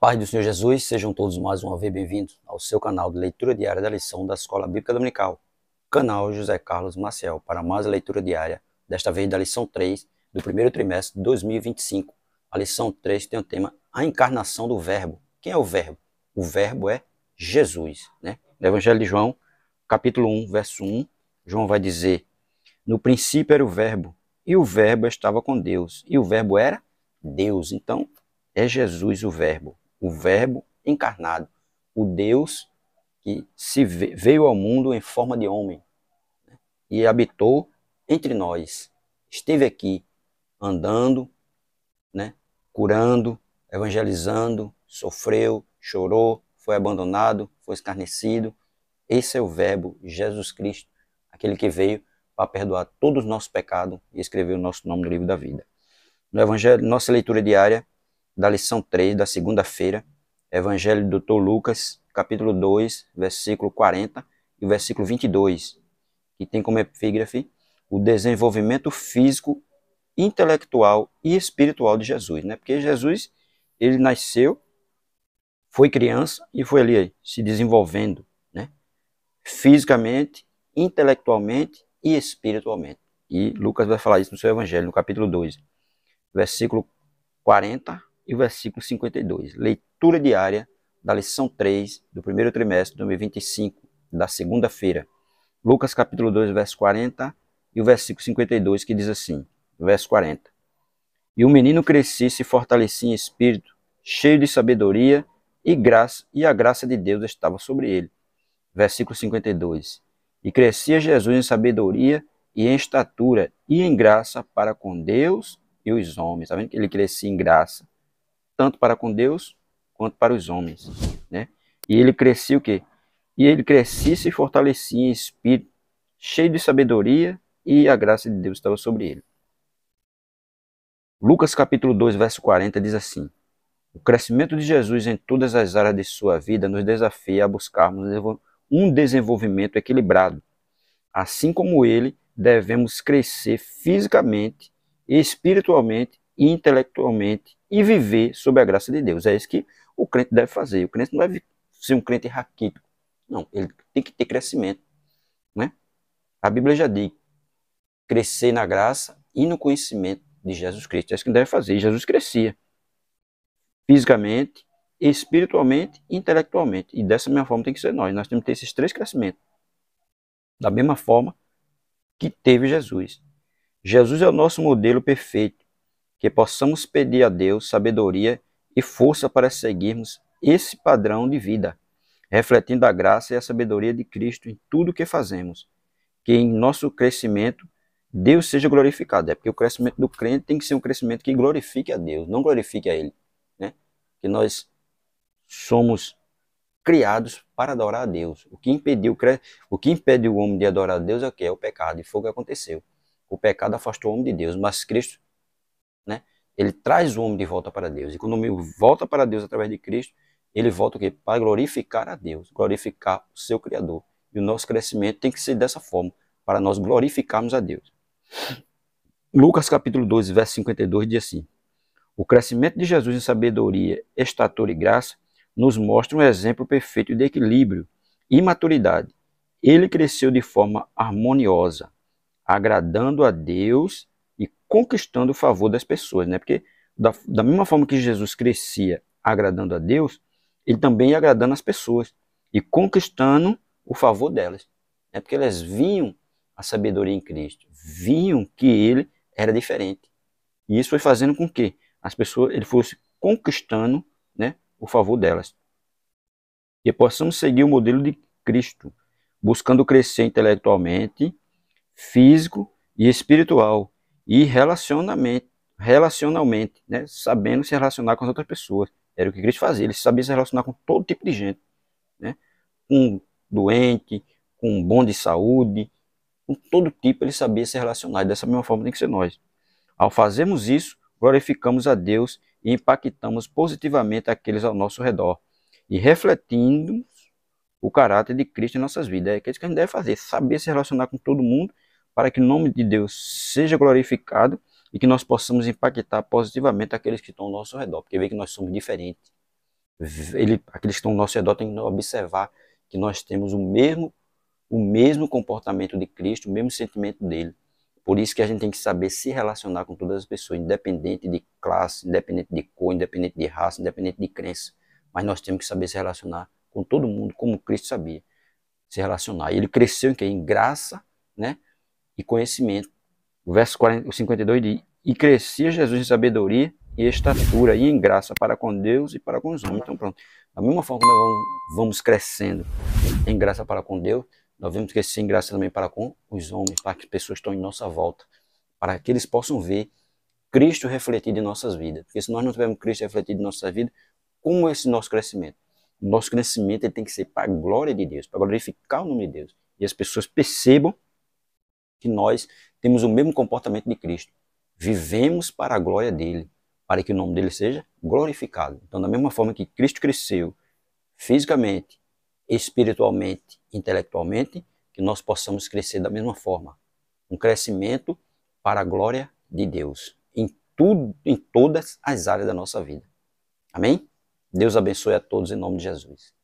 A paz do Senhor Jesus, sejam todos mais uma vez bem-vindos ao seu canal de leitura diária da lição da Escola Bíblica Dominical, canal José Carlos Maciel, para mais a leitura diária, desta vez da lição 3 do primeiro trimestre de 2025. A lição 3 tem o tema A Encarnação do Verbo. Quem é o Verbo? O Verbo é Jesus, né? No Evangelho de João, capítulo 1, verso 1, João vai dizer: no princípio era o Verbo, e o Verbo estava com Deus, e o Verbo era Deus. Então, é Jesus o Verbo encarnado, o Deus que veio ao mundo em forma de homem, né, e habitou entre nós, esteve aqui andando, né, curando, evangelizando, sofreu, chorou, foi abandonado, foi escarnecido. Esse é o Verbo, Jesus Cristo, aquele que veio para perdoar todos os nossos pecados e escrever o nosso nome no livro da vida. No Evangelho, nossa leitura diária da lição 3, da segunda-feira, Evangelho do Dr. Lucas, capítulo 2, versículo 40 e o versículo 22, que tem como epígrafe o desenvolvimento físico, intelectual e espiritual de Jesus, né? Porque Jesus, ele nasceu, foi criança e foi ali se desenvolvendo, né? Fisicamente, intelectualmente e espiritualmente. E Lucas vai falar isso no seu Evangelho, no capítulo 2, versículo 40 e o versículo 52. Leitura diária da lição 3 do primeiro trimestre de 2025, da segunda-feira. Lucas capítulo 2, verso 40 e o versículo 52, que diz assim, verso 40. E o menino crescia e se fortalecia em espírito, cheio de sabedoria e graça, e a graça de Deus estava sobre ele. Versículo 52. E crescia Jesus em sabedoria e em estatura e em graça para com Deus e os homens. Está vendo que ele crescia em graça, tanto para com Deus quanto para os homens, né? E ele crescia o quê? E ele crescia e se fortalecia em espírito, cheio de sabedoria, e a graça de Deus estava sobre ele. Lucas capítulo 2, verso 40 diz assim: o crescimento de Jesus em todas as áreas de sua vida nos desafia a buscarmos um desenvolvimento equilibrado. Assim como ele, devemos crescer fisicamente, espiritualmente e intelectualmente e viver sob a graça de Deus. É isso que o crente deve fazer. O crente não deve ser um crente raquítico. Não, ele tem que ter crescimento, né? A Bíblia já diz: crescer na graça e no conhecimento de Jesus Cristo. É isso que ele deve fazer. E Jesus crescia fisicamente, espiritualmente e intelectualmente. E dessa mesma forma tem que ser nós. Nós temos que ter esses três crescimentos. Da mesma forma que teve Jesus. Jesus é o nosso modelo perfeito, que possamos pedir a Deus sabedoria e força para seguirmos esse padrão de vida, refletindo a graça e a sabedoria de Cristo em tudo o que fazemos. Que em nosso crescimento Deus seja glorificado. É porque o crescimento do crente tem que ser um crescimento que glorifique a Deus, não glorifique a Ele, né? Que nós somos criados para adorar a Deus. O que impede o homem de adorar a Deus é o que? É o pecado, e foi o que aconteceu. O pecado afastou o homem de Deus, mas Cristo, né, ele traz o homem de volta para Deus. E quando o homem volta para Deus através de Cristo, ele volta o quê? Para glorificar a Deus, glorificar o seu Criador. E o nosso crescimento tem que ser dessa forma, para nós glorificarmos a Deus. Lucas capítulo 12, verso 52 diz assim: o crescimento de Jesus em sabedoria, estatura e graça nos mostra um exemplo perfeito de equilíbrio e maturidade. Ele cresceu de forma harmoniosa, agradando a Deus e conquistando o favor das pessoas, né? Porque da mesma forma que Jesus crescia agradando a Deus, ele também ia agradando as pessoas e conquistando o favor delas. É porque elas viam a sabedoria em Cristo, viam que ele era diferente. E isso foi fazendo com que as pessoas, ele fosse conquistando, né, o favor delas. E possamos seguir o modelo de Cristo, buscando crescer intelectualmente, físico e espiritual, e relacionalmente, né, sabendo se relacionar com as outras pessoas. Era o que Cristo fazia, ele sabia se relacionar com todo tipo de gente, né, com doente, com bom de saúde, com todo tipo ele sabia se relacionar, e dessa mesma forma tem que ser nós. Ao fazermos isso, glorificamos a Deus e impactamos positivamente aqueles ao nosso redor, e refletindo o caráter de Cristo em nossas vidas. É isso que a gente deve fazer, saber se relacionar com todo mundo, para que o nome de Deus seja glorificado e que nós possamos impactar positivamente aqueles que estão ao nosso redor, porque vê que nós somos diferentes. Aqueles que estão ao nosso redor têm que observar que nós temos o mesmo comportamento de Cristo, o mesmo sentimento dele. Por isso que a gente tem que saber se relacionar com todas as pessoas, independente de classe, independente de cor, independente de raça, independente de crença. Mas nós temos que saber se relacionar com todo mundo, como Cristo sabia se relacionar. E ele cresceu em quê? Em graça, né? E conhecimento. O verso 52 diz: e crescia Jesus em sabedoria e estatura e em graça para com Deus e para com os homens. Então pronto, da mesma forma que nós vamos crescendo em graça para com Deus, nós vamos crescer em graça também para com os homens, para que as pessoas estão em nossa volta, para que eles possam ver Cristo refletido em nossas vidas. Porque se nós não tivermos Cristo refletido em nossa vida, como é esse nosso crescimento? O nosso crescimento ele tem que ser para a glória de Deus, para glorificar o nome de Deus. E as pessoas percebam que nós temos o mesmo comportamento de Cristo. Vivemos para a glória dele, para que o nome dele seja glorificado. Então, da mesma forma que Cristo cresceu fisicamente, espiritualmente, intelectualmente, que nós possamos crescer da mesma forma. Um crescimento para a glória de Deus, em tudo, em todas as áreas da nossa vida. Amém? Deus abençoe a todos em nome de Jesus.